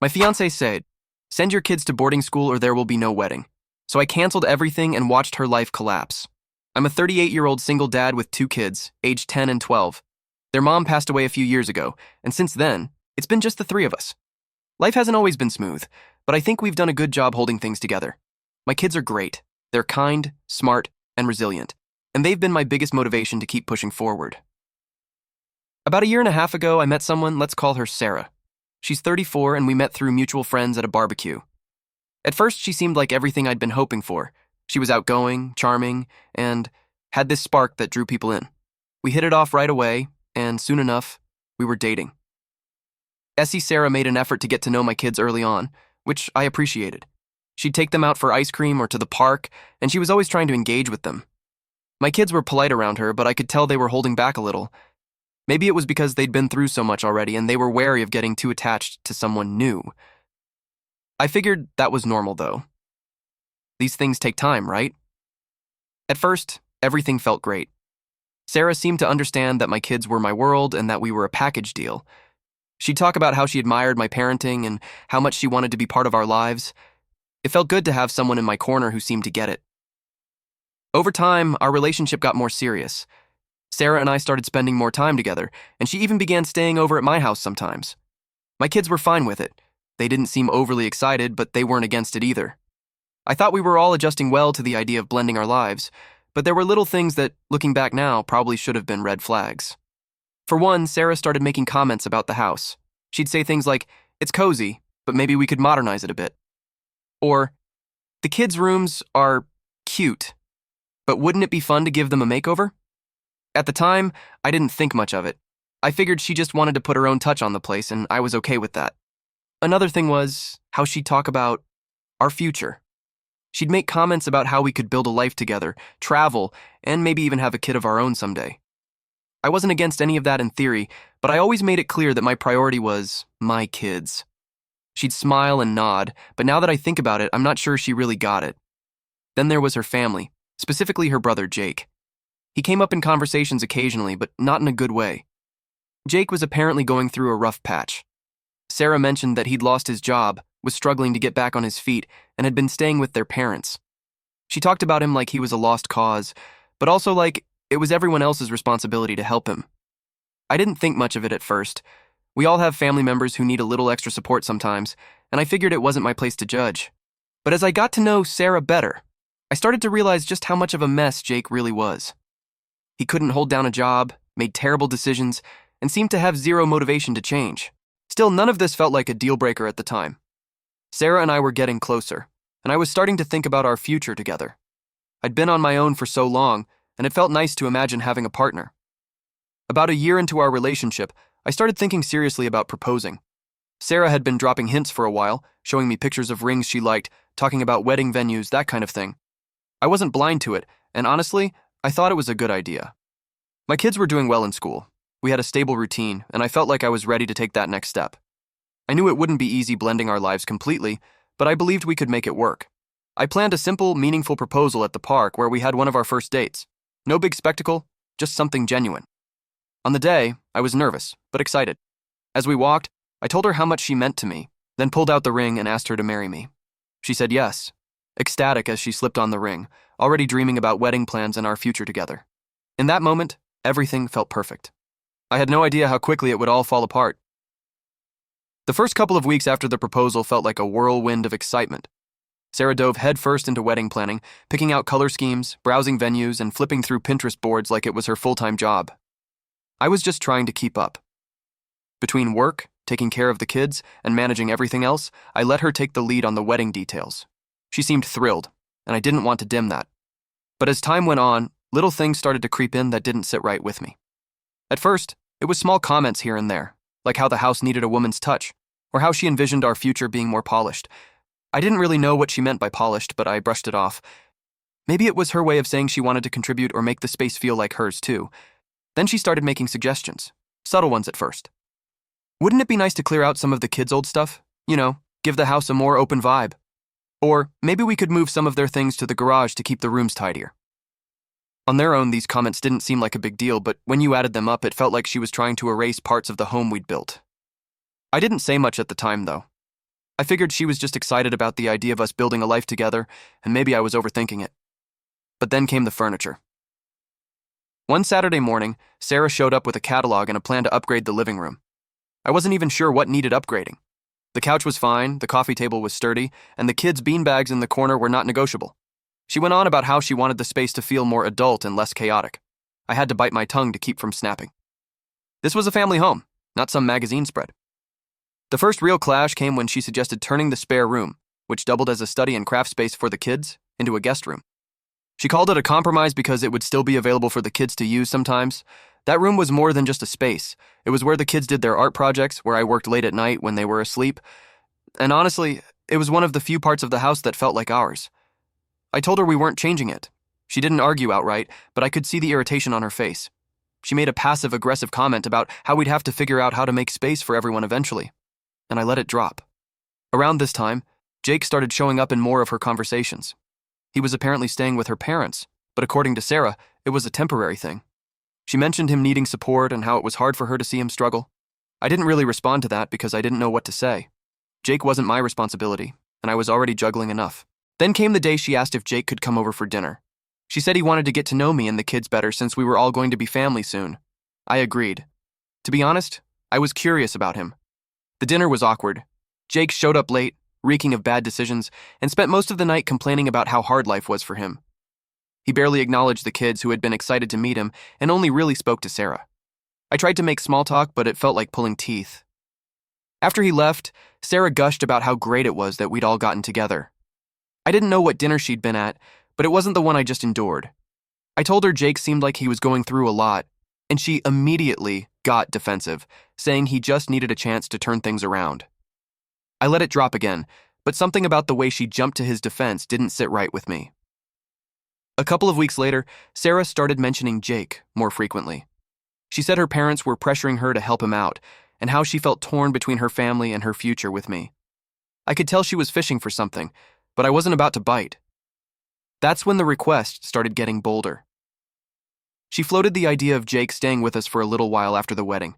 My fiancé said, "Send your kids to boarding school or there will be no wedding." So I canceled everything and watched her life collapse. I'm a 38-year-old single dad with two kids, aged 10 and 12. Their mom passed away a few years ago, and since then, it's been just the three of us. Life hasn't always been smooth, but I think we've done a good job holding things together. My kids are great. They're kind, smart, and resilient, and they've been my biggest motivation to keep pushing forward. About a year and a half ago, I met someone, let's call her Sarah. She's 34, and we met through mutual friends at a barbecue. At first, she seemed like everything I'd been hoping for. She was outgoing, charming, and had this spark that drew people in. We hit it off right away, and soon enough, we were dating. Sarah made an effort to get to know my kids early on, which I appreciated. She'd take them out for ice cream or to the park, and she was always trying to engage with them. My kids were polite around her, but I could tell they were holding back a little. Maybe it was because they'd been through so much already and they were wary of getting too attached to someone new. I figured that was normal, though. These things take time, right? At first, everything felt great. Sarah seemed to understand that my kids were my world and that we were a package deal. She'd talk about how she admired my parenting and how much she wanted to be part of our lives. It felt good to have someone in my corner who seemed to get it. Over time, our relationship got more serious. Sarah and I started spending more time together, and she even began staying over at my house sometimes. My kids were fine with it. They didn't seem overly excited, but they weren't against it either. I thought we were all adjusting well to the idea of blending our lives, but there were little things that, looking back now, probably should have been red flags. For one, Sarah started making comments about the house. She'd say things like, "It's cozy, but maybe we could modernize it a bit." Or, "The kids' rooms are cute, but wouldn't it be fun to give them a makeover?" At the time, I didn't think much of it. I figured she just wanted to put her own touch on the place, and I was okay with that. Another thing was how she'd talk about our future. She'd make comments about how we could build a life together, travel, and maybe even have a kid of our own someday. I wasn't against any of that in theory, but I always made it clear that my priority was my kids. She'd smile and nod, but now that I think about it, I'm not sure she really got it. Then there was her family, specifically her brother Jake. He came up in conversations occasionally, but not in a good way. Jake was apparently going through a rough patch. Sarah mentioned that he'd lost his job, was struggling to get back on his feet, and had been staying with their parents. She talked about him like he was a lost cause, but also like it was everyone else's responsibility to help him. I didn't think much of it at first. We all have family members who need a little extra support sometimes, and I figured it wasn't my place to judge. But as I got to know Sarah better, I started to realize just how much of a mess Jake really was. He couldn't hold down a job, made terrible decisions, and seemed to have zero motivation to change. Still, none of this felt like a deal breaker at the time. Sarah and I were getting closer, and I was starting to think about our future together. I'd been on my own for so long, and it felt nice to imagine having a partner. About a year into our relationship, I started thinking seriously about proposing. Sarah had been dropping hints for a while, showing me pictures of rings she liked, talking about wedding venues, that kind of thing. I wasn't blind to it, and honestly, I thought it was a good idea. My kids were doing well in school. We had a stable routine, and I felt like I was ready to take that next step. I knew it wouldn't be easy blending our lives completely, but I believed we could make it work. I planned a simple, meaningful proposal at the park where we had one of our first dates. No big spectacle, just something genuine. On the day, I was nervous, but excited. As we walked, I told her how much she meant to me, then pulled out the ring and asked her to marry me. She said yes, ecstatic as she slipped on the ring, already dreaming about wedding plans and our future together. In that moment, everything felt perfect. I had no idea how quickly it would all fall apart. The first couple of weeks after the proposal felt like a whirlwind of excitement. Sarah dove headfirst into wedding planning, picking out color schemes, browsing venues, and flipping through Pinterest boards like it was her full-time job. I was just trying to keep up. Between work, taking care of the kids, and managing everything else, I let her take the lead on the wedding details. She seemed thrilled, and I didn't want to dim that. But as time went on, little things started to creep in that didn't sit right with me. At first, it was small comments here and there, like how the house needed a woman's touch, or how she envisioned our future being more polished. I didn't really know what she meant by polished, but I brushed it off. Maybe it was her way of saying she wanted to contribute or make the space feel like hers too. Then she started making suggestions, subtle ones at first. Wouldn't it be nice to clear out some of the kids' old stuff? You know, give the house a more open vibe. Or maybe we could move some of their things to the garage to keep the rooms tidier. On their own, these comments didn't seem like a big deal, but when you added them up, it felt like she was trying to erase parts of the home we'd built. I didn't say much at the time, though. I figured she was just excited about the idea of us building a life together, and maybe I was overthinking it. But then came the furniture. One Saturday morning, Sarah showed up with a catalog and a plan to upgrade the living room. I wasn't even sure what needed upgrading. The couch was fine, the coffee table was sturdy, and the kids' beanbags in the corner were not negotiable. She went on about how she wanted the space to feel more adult and less chaotic. I had to bite my tongue to keep from snapping. This was a family home, not some magazine spread. The first real clash came when she suggested turning the spare room, which doubled as a study and craft space for the kids, into a guest room. She called it a compromise because it would still be available for the kids to use sometimes. That room was more than just a space. It was where the kids did their art projects, where I worked late at night when they were asleep. And honestly, it was one of the few parts of the house that felt like ours. I told her we weren't changing it. She didn't argue outright, but I could see the irritation on her face. She made a passive-aggressive comment about how we'd have to figure out how to make space for everyone eventually, and I let it drop. Around this time, Jake started showing up in more of her conversations. He was apparently staying with her parents, but according to Sarah, it was a temporary thing. She mentioned him needing support and how it was hard for her to see him struggle. I didn't really respond to that because I didn't know what to say. Jake wasn't my responsibility, and I was already juggling enough. Then came the day she asked if Jake could come over for dinner. She said he wanted to get to know me and the kids better since we were all going to be family soon. I agreed. To be honest, I was curious about him. The dinner was awkward. Jake showed up late, reeking of bad decisions, and spent most of the night complaining about how hard life was for him. He barely acknowledged the kids who had been excited to meet him and only really spoke to Sarah. I tried to make small talk, but it felt like pulling teeth. After he left, Sarah gushed about how great it was that we'd all gotten together. I didn't know what dinner she'd been at, but it wasn't the one I just endured. I told her Jake seemed like he was going through a lot, and she immediately got defensive, saying he just needed a chance to turn things around. I let it drop again, but something about the way she jumped to his defense didn't sit right with me. A couple of weeks later, Sarah started mentioning Jake more frequently. She said her parents were pressuring her to help him out, and how she felt torn between her family and her future with me. I could tell she was fishing for something, but I wasn't about to bite. That's when the request started getting bolder. She floated the idea of Jake staying with us for a little while after the wedding.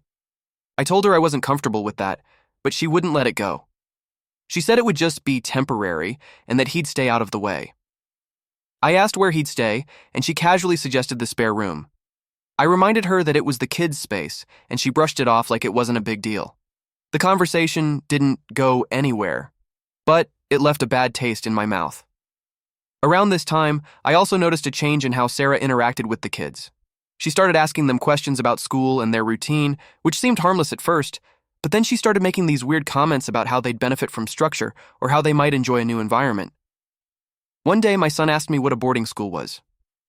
I told her I wasn't comfortable with that, but she wouldn't let it go. She said it would just be temporary and that he'd stay out of the way. I asked where he'd stay, and she casually suggested the spare room. I reminded her that it was the kids' space, and she brushed it off like it wasn't a big deal. The conversation didn't go anywhere, but it left a bad taste in my mouth. Around this time, I also noticed a change in how Sarah interacted with the kids. She started asking them questions about school and their routine, which seemed harmless at first, but then she started making these weird comments about how they'd benefit from structure or how they might enjoy a new environment. One day, my son asked me what a boarding school was.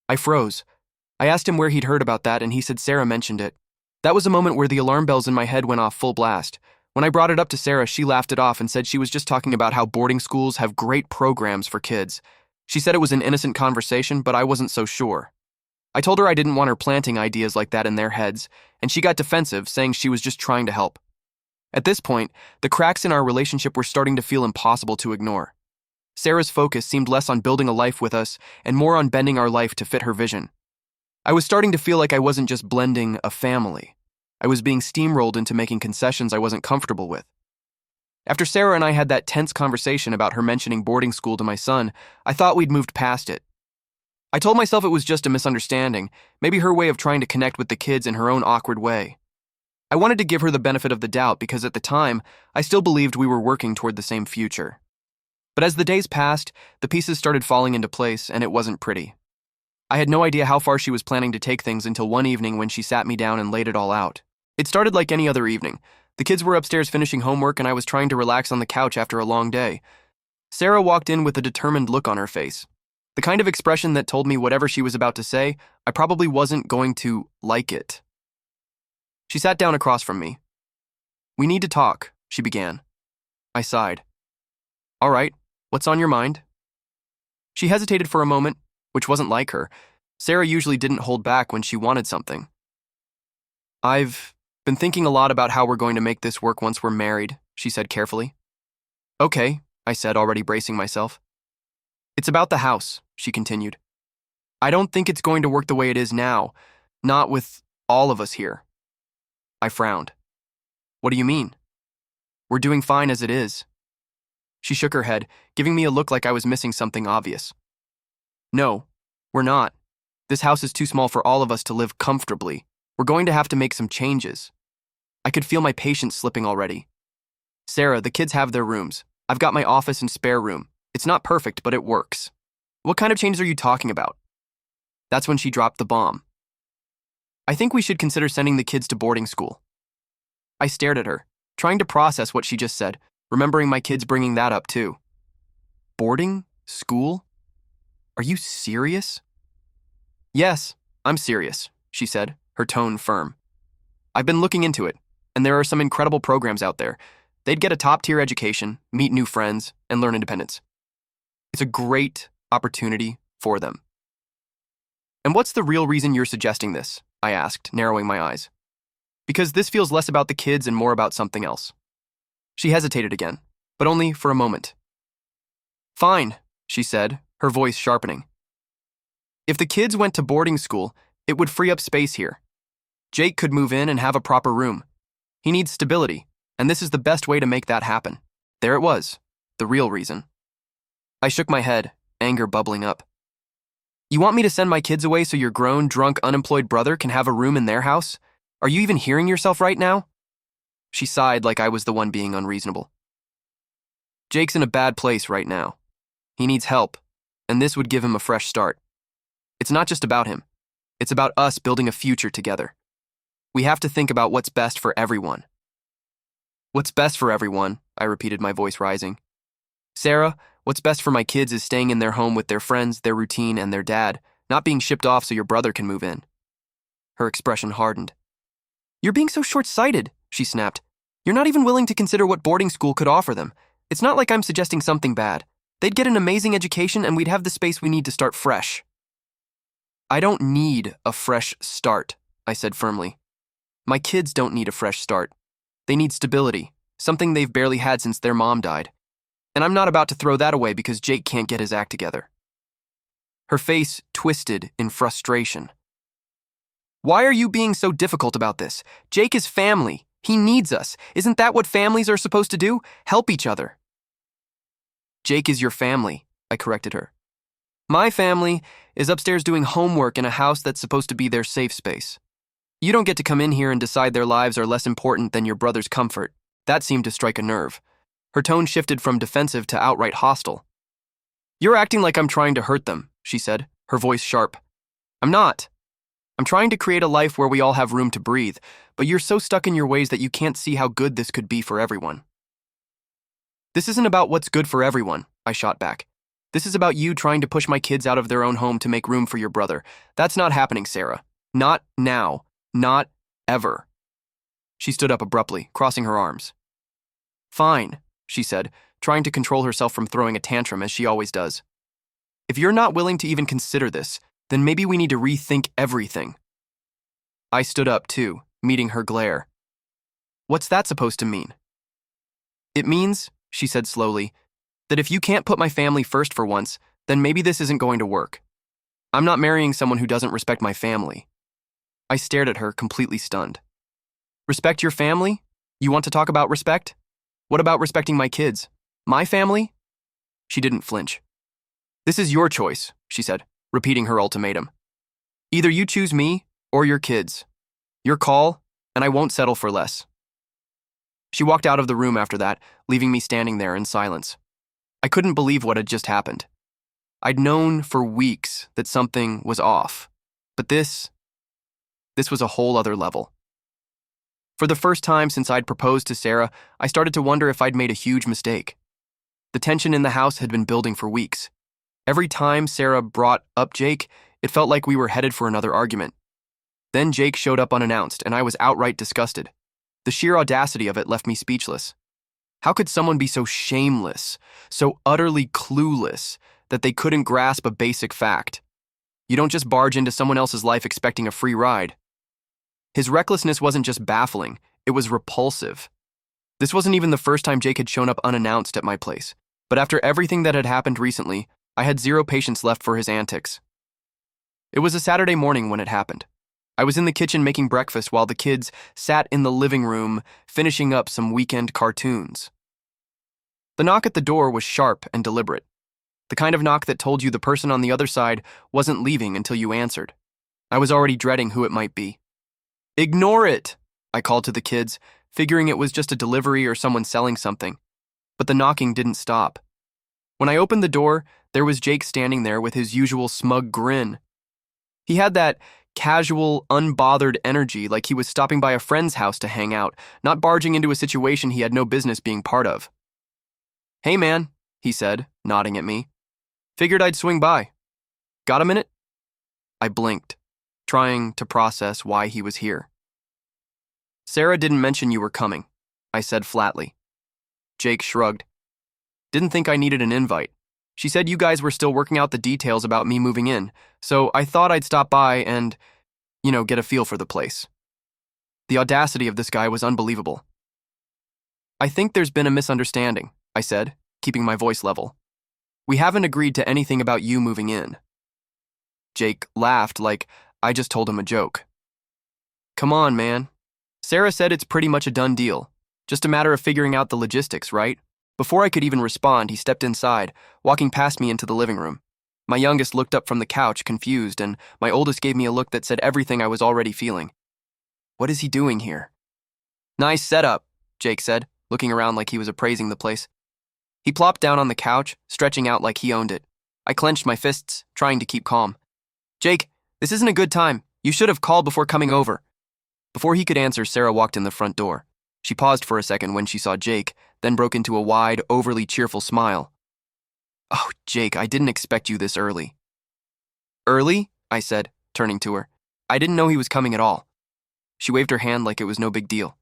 I froze. I asked him where he'd heard about that, and he said Sarah mentioned it. That was a moment where the alarm bells in my head went off full blast. When I brought it up to Sarah, she laughed it off and said she was just talking about how boarding schools have great programs for kids. She said it was an innocent conversation, but I wasn't so sure. I told her I didn't want her planting ideas like that in their heads, and she got defensive, saying she was just trying to help. At this point, the cracks in our relationship were starting to feel impossible to ignore. Sarah's focus seemed less on building a life with us and more on bending our life to fit her vision. I was starting to feel like I wasn't just blending a family. I was being steamrolled into making concessions I wasn't comfortable with. After Sarah and I had that tense conversation about her mentioning boarding school to my son, I thought we'd moved past it. I told myself it was just a misunderstanding, maybe her way of trying to connect with the kids in her own awkward way. I wanted to give her the benefit of the doubt because at the time, I still believed we were working toward the same future. But as the days passed, the pieces started falling into place, and it wasn't pretty. I had no idea how far she was planning to take things until one evening when she sat me down and laid it all out. It started like any other evening. The kids were upstairs finishing homework, and I was trying to relax on the couch after a long day. Sarah walked in with a determined look on her face. The kind of expression that told me whatever she was about to say, I probably wasn't going to like it. She sat down across from me. "We need to talk," she began. I sighed. "All right, what's on your mind?" She hesitated for a moment, which wasn't like her. Sarah usually didn't hold back when she wanted something. "I've been thinking a lot about how we're going to make this work once we're married," she said carefully. "Okay," I said, already bracing myself. "It's about the house," she continued. "I don't think it's going to work the way it is now, not with all of us here." I frowned. "What do you mean?" "We're doing fine as it is." She shook her head, giving me a look like I was missing something obvious. No, we're not. This house is too small for all of us to live comfortably. We're going to have to make some changes. I could feel my patience slipping already. Sarah, the kids have their rooms. I've got my office and spare room. It's not perfect, but it works. What kind of changes are you talking about? That's when she dropped the bomb. I think we should consider sending the kids to boarding school. I stared at her, trying to process what she just said, remembering my kids bringing that up too. Boarding school? Are you serious? Yes, I'm serious, she said, her tone firm. I've been looking into it, and there are some incredible programs out there. They'd get a top-tier education, meet new friends, and learn independence. It's a great opportunity for them. And what's the real reason you're suggesting this? I asked, narrowing my eyes. Because this feels less about the kids and more about something else. She hesitated again, but only for a moment. Fine, she said, her voice sharpening. If the kids went to boarding school, it would free up space here. Jake could move in and have a proper room. He needs stability, and this is the best way to make that happen. There it was, the real reason. I shook my head, anger bubbling up. You want me to send my kids away so your grown, drunk, unemployed brother can have a room in their house? Are you even hearing yourself right now? She sighed like I was the one being unreasonable. Jake's in a bad place right now. He needs help, and this would give him a fresh start. It's not just about him. It's about us building a future together. We have to think about what's best for everyone. What's best for everyone, I repeated, my voice rising. Sarah, what's best for my kids is staying in their home with their friends, their routine, and their dad, not being shipped off so your brother can move in. Her expression hardened. You're being so short-sighted, she snapped. You're not even willing to consider what boarding school could offer them. It's not like I'm suggesting something bad. They'd get an amazing education and we'd have the space we need to start fresh. I don't need a fresh start, I said firmly. My kids don't need a fresh start. They need stability, something they've barely had since their mom died. And I'm not about to throw that away because Jake can't get his act together. Her face twisted in frustration. Why are you being so difficult about this? Jake is family. He needs us. Isn't that what families are supposed to do? Help each other. Jake is your family, I corrected her. My family is upstairs doing homework in a house that's supposed to be their safe space. You don't get to come in here and decide their lives are less important than your brother's comfort. That seemed to strike a nerve. Her tone shifted from defensive to outright hostile. You're acting like I'm trying to hurt them, she said, her voice sharp. I'm not. I'm trying to create a life where we all have room to breathe, but you're so stuck in your ways that you can't see how good this could be for everyone. This isn't about what's good for everyone, I shot back. This is about you trying to push my kids out of their own home to make room for your brother. That's not happening, Sarah. Not now. Not ever. She stood up abruptly, crossing her arms. Fine, she said, trying to control herself from throwing a tantrum as she always does. If you're not willing to even consider this, then maybe we need to rethink everything. I stood up too, meeting her glare. What's that supposed to mean? It means, she said slowly, that if you can't put my family first for once, then maybe this isn't going to work. I'm not marrying someone who doesn't respect my family. I stared at her, completely stunned. Respect your family? You want to talk about respect? What about respecting my kids? My family? She didn't flinch. This is your choice, she said, repeating her ultimatum. Either you choose me or your kids. Your call, and I won't settle for less. She walked out of the room after that, leaving me standing there in silence. I couldn't believe what had just happened. I'd known for weeks that something was off, but this was a whole other level. For the first time since I'd proposed to Sarah, I started to wonder if I'd made a huge mistake. The tension in the house had been building for weeks. Every time Sarah brought up Jake, it felt like we were headed for another argument. Then Jake showed up unannounced, and I was outright disgusted. The sheer audacity of it left me speechless. How could someone be so shameless, so utterly clueless, that they couldn't grasp a basic fact? You don't just barge into someone else's life expecting a free ride. His recklessness wasn't just baffling, it was repulsive. This wasn't even the first time Jake had shown up unannounced at my place, but after everything that had happened recently, I had zero patience left for his antics. It was a Saturday morning when it happened. I was in the kitchen making breakfast while the kids sat in the living room finishing up some weekend cartoons. The knock at the door was sharp and deliberate, the kind of knock that told you the person on the other side wasn't leaving until you answered. I was already dreading who it might be. "Ignore it," I called to the kids, figuring it was just a delivery or someone selling something. But the knocking didn't stop. When I opened the door, there was Jake standing there with his usual smug grin. He had that casual, unbothered energy, like he was stopping by a friend's house to hang out, not barging into a situation he had no business being part of. "Hey man," he said, nodding at me. "Figured I'd swing by. Got a minute?" I blinked, trying to process why he was here. "Sarah didn't mention you were coming," I said flatly. Jake shrugged. "Didn't think I needed an invite. She said you guys were still working out the details about me moving in, so I thought I'd stop by and, get a feel for the place." The audacity of this guy was unbelievable. "I think there's been a misunderstanding," I said, keeping my voice level. "We haven't agreed to anything about you moving in." Jake laughed like I just told him a joke. "Come on, man. Sarah said it's pretty much a done deal. Just a matter of figuring out the logistics, right?" Before I could even respond, he stepped inside, walking past me into the living room. My youngest looked up from the couch, confused, and my oldest gave me a look that said everything I was already feeling. What is he doing here? "Nice setup," Jake said, looking around like he was appraising the place. He plopped down on the couch, stretching out like he owned it. I clenched my fists, trying to keep calm. "Jake, this isn't a good time. You should have called before coming over." Before he could answer, Sarah walked in the front door. She paused for a second when she saw Jake, then broke into a wide, overly cheerful smile. "Oh, Jake, I didn't expect you this early." "Early?" I said, turning to her. "I didn't know he was coming at all." She waved her hand like it was no big deal.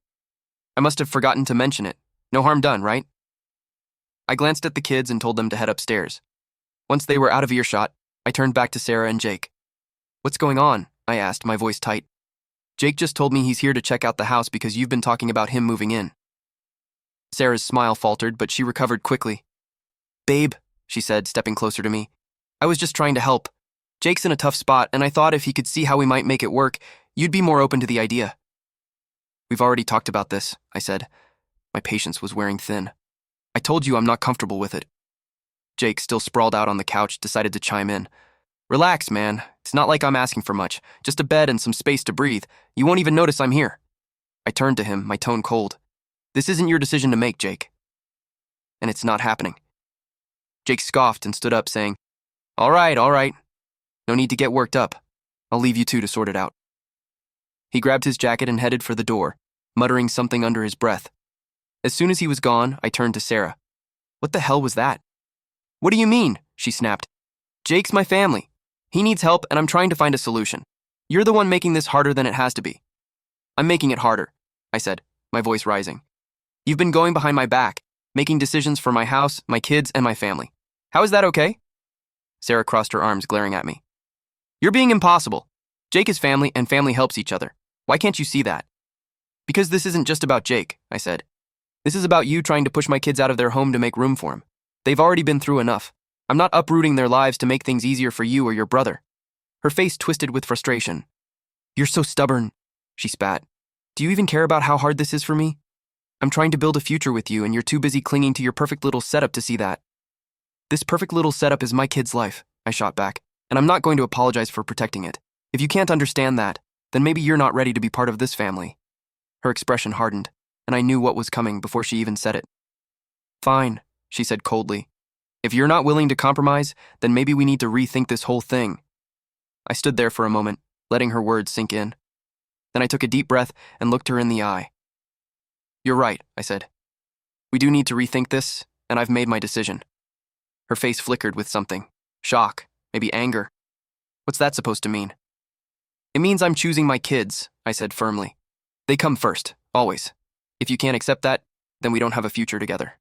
"I must have forgotten to mention it. No harm done, right?" I glanced at the kids and told them to head upstairs. Once they were out of earshot, I turned back to Sarah and Jake. "What's going on?" I asked, my voice tight. "Jake just told me he's here to check out the house because you've been talking about him moving in." Sarah's smile faltered, but she recovered quickly. "Babe," she said, stepping closer to me, "I was just trying to help. Jake's in a tough spot, and I thought if he could see how we might make it work, you'd be more open to the idea." "We've already talked about this," I said. My patience was wearing thin. "I told you I'm not comfortable with it." Jake, still sprawled out on the couch, decided to chime in. "Relax, man. It's not like I'm asking for much. Just a bed and some space to breathe. You won't even notice I'm here." I turned to him, my tone cold. "This isn't your decision to make, Jake." "And it's not happening." Jake scoffed and stood up, saying, All right. No need to get worked up. I'll leave you two to sort it out." He grabbed his jacket and headed for the door, muttering something under his breath. As soon as he was gone, I turned to Sarah. "What the hell was that?" "What do you mean?" she snapped. "Jake's my family. He needs help, and I'm trying to find a solution. You're the one making this harder than it has to be." "I'm making it harder," I said, my voice rising. "You've been going behind my back, making decisions for my house, my kids, and my family. How is that okay?" Sarah crossed her arms, glaring at me. "You're being impossible. Jake is family, and family helps each other. Why can't you see that?" "Because this isn't just about Jake," I said. "This is about you trying to push my kids out of their home to make room for him. They've already been through enough. I'm not uprooting their lives to make things easier for you or your brother." Her face twisted with frustration. "You're so stubborn," she spat. "Do you even care about how hard this is for me? I'm trying to build a future with you, and you're too busy clinging to your perfect little setup to see that." "This perfect little setup is my kid's life," I shot back, "and I'm not going to apologize for protecting it. If you can't understand that, then maybe you're not ready to be part of this family." Her expression hardened, and I knew what was coming before she even said it. "Fine," she said coldly. "If you're not willing to compromise, then maybe we need to rethink this whole thing." I stood there for a moment, letting her words sink in. Then I took a deep breath and looked her in the eye. "You're right," I said. "We do need to rethink this, and I've made my decision." Her face flickered with something. Shock, maybe anger. What's that supposed to mean? "It means I'm choosing my kids," I said firmly. "They come first, always. If you can't accept that, then we don't have a future together."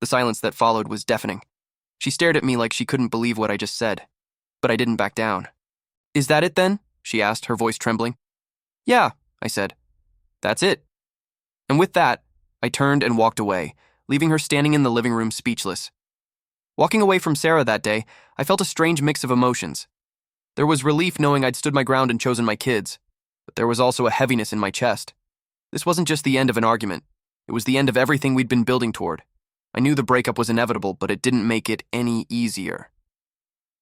The silence that followed was deafening. She stared at me like she couldn't believe what I just said. But I didn't back down. "Is that it then?" she asked, her voice trembling. "Yeah," I said. "That's it." And with that, I turned and walked away, leaving her standing in the living room speechless. Walking away from Sarah that day, I felt a strange mix of emotions. There was relief knowing I'd stood my ground and chosen my kids, but there was also a heaviness in my chest. This wasn't just the end of an argument. It was the end of everything we'd been building toward. I knew the breakup was inevitable, but it didn't make it any easier.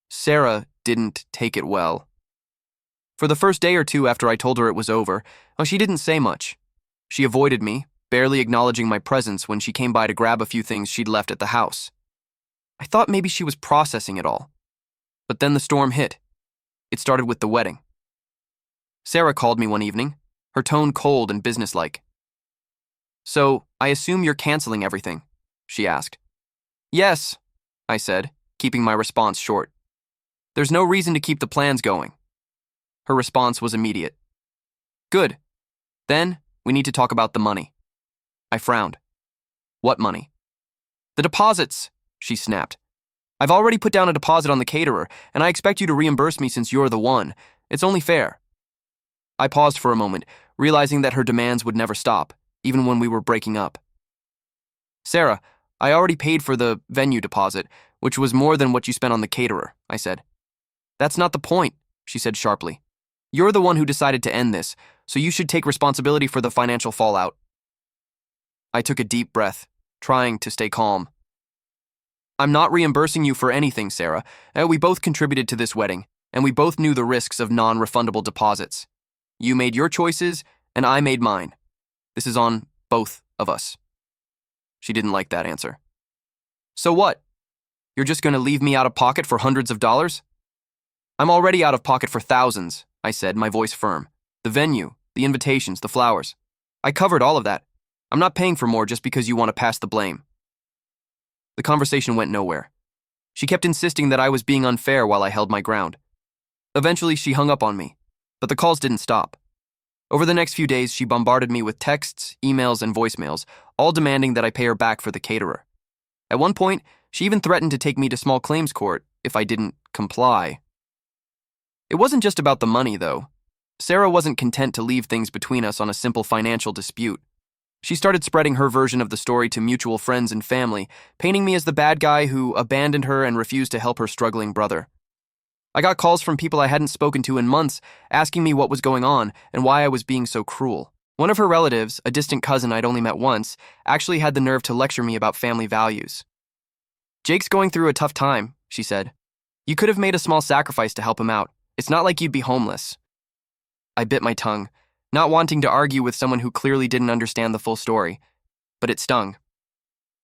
Sarah didn't take it well. For the first day or two after I told her it was over, she didn't say much. She avoided me, barely acknowledging my presence when she came by to grab a few things she'd left at the house. I thought maybe she was processing it all. But then the storm hit. It started with the wedding. Sarah called me one evening, her tone cold and businesslike. "So, I assume you're canceling everything?" she asked. "Yes," I said, keeping my response short. "There's no reason to keep the plans going." Her response was immediate. "Good. Then, we need to talk about the money." I frowned. "What money?" "The deposits," she snapped. "I've already put down a deposit on the caterer, and I expect you to reimburse me since you're the one. It's only fair." I paused for a moment, realizing that her demands would never stop, even when we were breaking up. "Sarah, I already paid for the venue deposit, which was more than what you spent on the caterer," I said. "That's not the point," she said sharply. "You're the one who decided to end this, so you should take responsibility for the financial fallout." I took a deep breath, trying to stay calm. "I'm not reimbursing you for anything, Sarah. We both contributed to this wedding, and we both knew the risks of non-refundable deposits. You made your choices, and I made mine. This is on both of us." She didn't like that answer. "So what? You're just going to leave me out of pocket for hundreds of dollars?" "I'm already out of pocket for thousands," I said, my voice firm. "The venue, the invitations, the flowers. I covered all of that. I'm not paying for more just because you want to pass the blame." The conversation went nowhere. She kept insisting that I was being unfair while I held my ground. Eventually, she hung up on me, but the calls didn't stop. Over the next few days, she bombarded me with texts, emails, and voicemails, all demanding that I pay her back for the caterer. At one point, she even threatened to take me to small claims court if I didn't comply. It wasn't just about the money, though. Sarah wasn't content to leave things between us on a simple financial dispute. She started spreading her version of the story to mutual friends and family, painting me as the bad guy who abandoned her and refused to help her struggling brother. I got calls from people I hadn't spoken to in months, asking me what was going on and why I was being so cruel. One of her relatives, a distant cousin I'd only met once, actually had the nerve to lecture me about family values. "Jake's going through a tough time," she said. "You could have made a small sacrifice to help him out. It's not like you'd be homeless." I bit my tongue, not wanting to argue with someone who clearly didn't understand the full story, but it stung.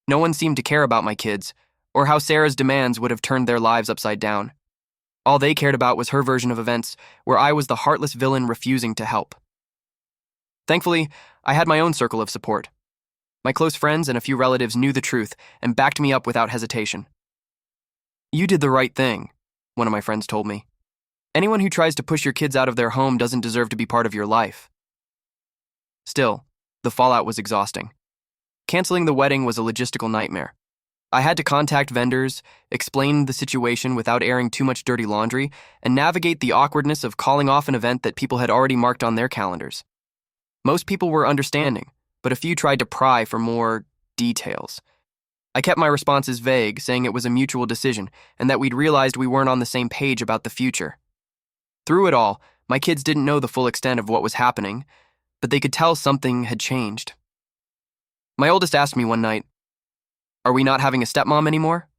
No one seemed to care about my kids, or how Sarah's demands would have turned their lives upside down. All they cared about was her version of events, where I was the heartless villain refusing to help. Thankfully, I had my own circle of support. My close friends and a few relatives knew the truth and backed me up without hesitation. "You did the right thing," one of my friends told me. "Anyone who tries to push your kids out of their home doesn't deserve to be part of your life." Still, the fallout was exhausting. Canceling the wedding was a logistical nightmare. I had to contact vendors, explain the situation without airing too much dirty laundry, and navigate the awkwardness of calling off an event that people had already marked on their calendars. Most people were understanding, but a few tried to pry for more details. I kept my responses vague, saying it was a mutual decision and that we'd realized we weren't on the same page about the future. Through it all, my kids didn't know the full extent of what was happening, but they could tell something had changed. My oldest asked me one night, "Are we not having a stepmom anymore?"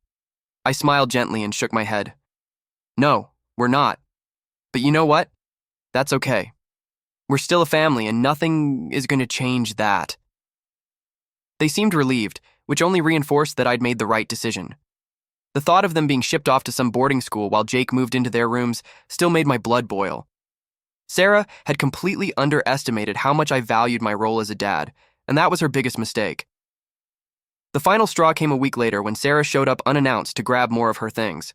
I smiled gently and shook my head. "No, we're not. But you know what? That's okay. We're still a family and nothing is going to change that." They seemed relieved, which only reinforced that I'd made the right decision. The thought of them being shipped off to some boarding school while Jake moved into their rooms still made my blood boil. Sarah had completely underestimated how much I valued my role as a dad, and that was her biggest mistake. The final straw came a week later when Sarah showed up unannounced to grab more of her things.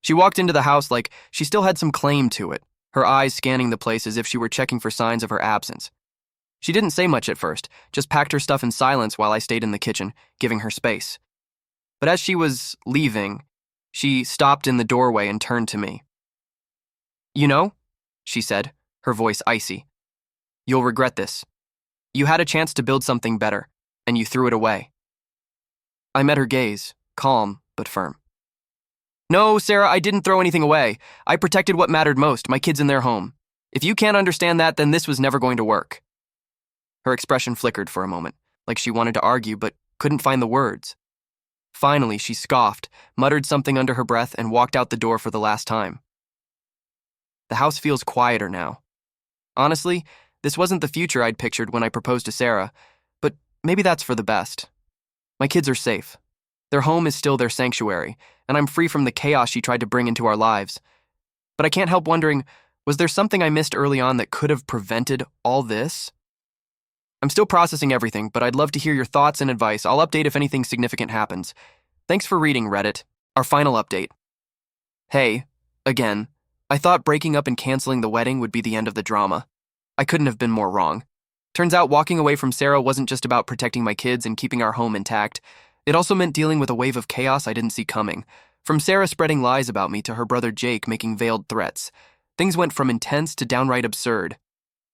She walked into the house like she still had some claim to it, her eyes scanning the place as if she were checking for signs of her absence. She didn't say much at first, just packed her stuff in silence while I stayed in the kitchen, giving her space. But as she was leaving, she stopped in the doorway and turned to me. "You know," she said, her voice icy, "you'll regret this. You had a chance to build something better, and you threw it away." I met her gaze, calm but firm. "No, Sarah, I didn't throw anything away. I protected what mattered most, my kids in their home. If you can't understand that, then this was never going to work." Her expression flickered for a moment, like she wanted to argue but couldn't find the words. Finally, she scoffed, muttered something under her breath, and walked out the door for the last time. The house feels quieter now. Honestly, this wasn't the future I'd pictured when I proposed to Sarah, but maybe that's for the best. My kids are safe. Their home is still their sanctuary, and I'm free from the chaos she tried to bring into our lives. But I can't help wondering, was there something I missed early on that could have prevented all this? I'm still processing everything, but I'd love to hear your thoughts and advice. I'll update if anything significant happens. Thanks for reading, Reddit. Our final update. Hey, again, I thought breaking up and canceling the wedding would be the end of the drama. I couldn't have been more wrong. Turns out walking away from Sarah wasn't just about protecting my kids and keeping our home intact. It also meant dealing with a wave of chaos I didn't see coming. From Sarah spreading lies about me to her brother Jake making veiled threats, things went from intense to downright absurd.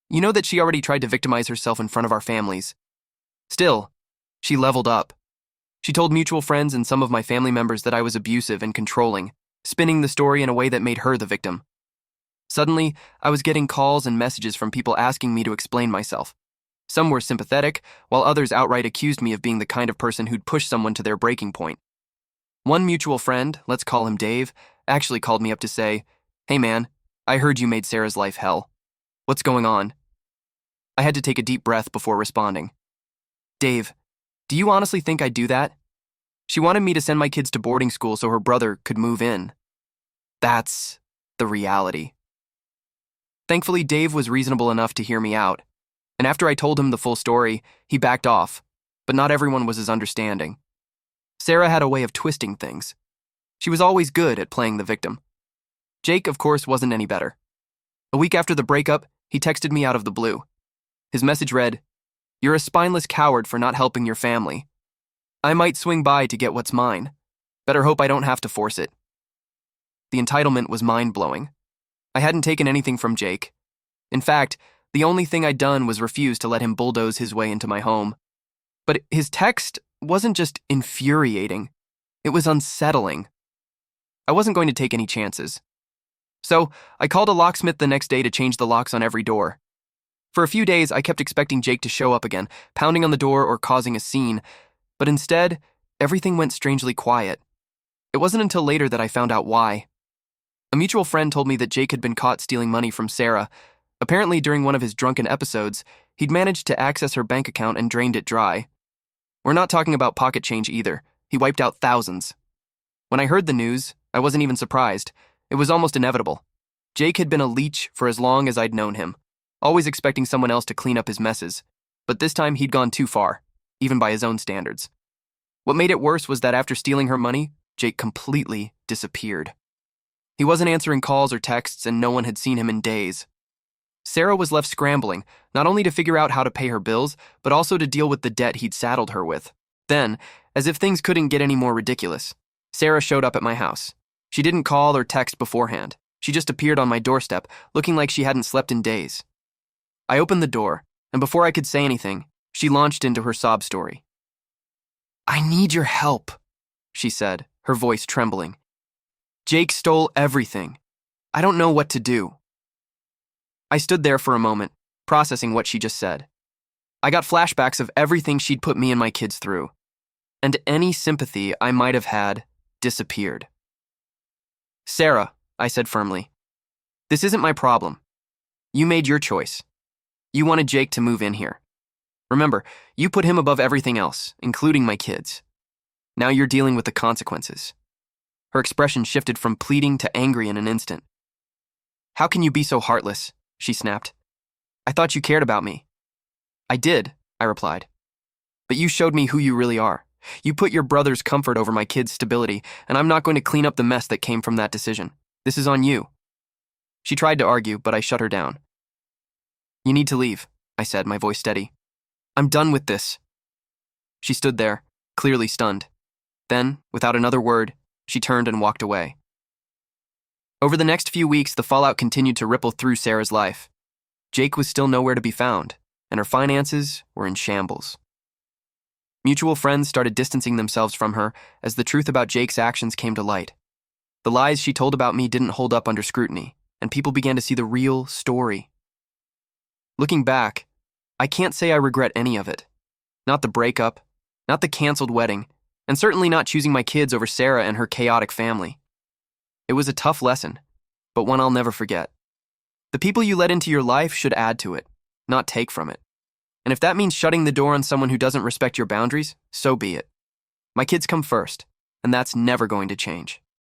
You know that she already tried to victimize herself in front of our families. Still, she leveled up. She told mutual friends and some of my family members that I was abusive and controlling, spinning the story in a way that made her the victim. Suddenly, I was getting calls and messages from people asking me to explain myself. Some were sympathetic, while others outright accused me of being the kind of person who'd push someone to their breaking point. One mutual friend, let's call him Dave, actually called me up to say, "Hey man, I heard you made Sarah's life hell. What's going on?" I had to take a deep breath before responding. "Dave, do you honestly think I'd do that? She wanted me to send my kids to boarding school so her brother could move in. That's the reality." Thankfully, Dave was reasonable enough to hear me out, and after I told him the full story, he backed off, but not everyone was as understanding. Sarah had a way of twisting things. She was always good at playing the victim. Jake, of course, wasn't any better. A week after the breakup, he texted me out of the blue. His message read, "You're a spineless coward for not helping your family. I might swing by to get what's mine. Better hope I don't have to force it." The entitlement was mind-blowing. I hadn't taken anything from Jake. In fact, the only thing I'd done was refuse to let him bulldoze his way into my home. But his text wasn't just infuriating, it was unsettling. I wasn't going to take any chances. So, I called a locksmith the next day to change the locks on every door. For a few days, I kept expecting Jake to show up again, pounding on the door or causing a scene, but instead, everything went strangely quiet. It wasn't until later that I found out why. A mutual friend told me that Jake had been caught stealing money from Sarah. Apparently, during one of his drunken episodes, he'd managed to access her bank account and drained it dry. We're not talking about pocket change either. He wiped out thousands. When I heard the news, I wasn't even surprised. It was almost inevitable. Jake had been a leech for as long as I'd known him, always expecting someone else to clean up his messes. But this time he'd gone too far, even by his own standards. What made it worse was that after stealing her money, Jake completely disappeared. He wasn't answering calls or texts, and no one had seen him in days. Sarah was left scrambling, not only to figure out how to pay her bills, but also to deal with the debt he'd saddled her with. Then, as if things couldn't get any more ridiculous, Sarah showed up at my house. She didn't call or text beforehand. She just appeared on my doorstep, looking like she hadn't slept in days. I opened the door, and before I could say anything, she launched into her sob story. "I need your help," she said, her voice trembling. "Jake stole everything. I don't know what to do." I stood there for a moment, processing what she just said. I got flashbacks of everything she'd put me and my kids through, and any sympathy I might have had disappeared. "Sarah," I said firmly, "this isn't my problem. You made your choice. You wanted Jake to move in here. Remember, you put him above everything else, including my kids. Now you're dealing with the consequences." Her expression shifted from pleading to angry in an instant. "How can you be so heartless?" she snapped. "I thought you cared about me." "I did," I replied. "But you showed me who you really are. You put your brother's comfort over my kids' stability, and I'm not going to clean up the mess that came from that decision. This is on you." She tried to argue, but I shut her down. "You need to leave," I said, my voice steady. "I'm done with this." She stood there, clearly stunned. Then, without another word, she turned and walked away. Over the next few weeks, the fallout continued to ripple through Sarah's life. Jake was still nowhere to be found, and her finances were in shambles. Mutual friends started distancing themselves from her as the truth about Jake's actions came to light. The lies she told about me didn't hold up under scrutiny, and people began to see the real story. Looking back, I can't say I regret any of it. Not the breakup, not the canceled wedding, And certainly not choosing my kids over Sarah and her chaotic family. It was a tough lesson, but one I'll never forget. The people you let into your life should add to it, not take from it. And if that means shutting the door on someone who doesn't respect your boundaries, so be it. My kids come first, and that's never going to change.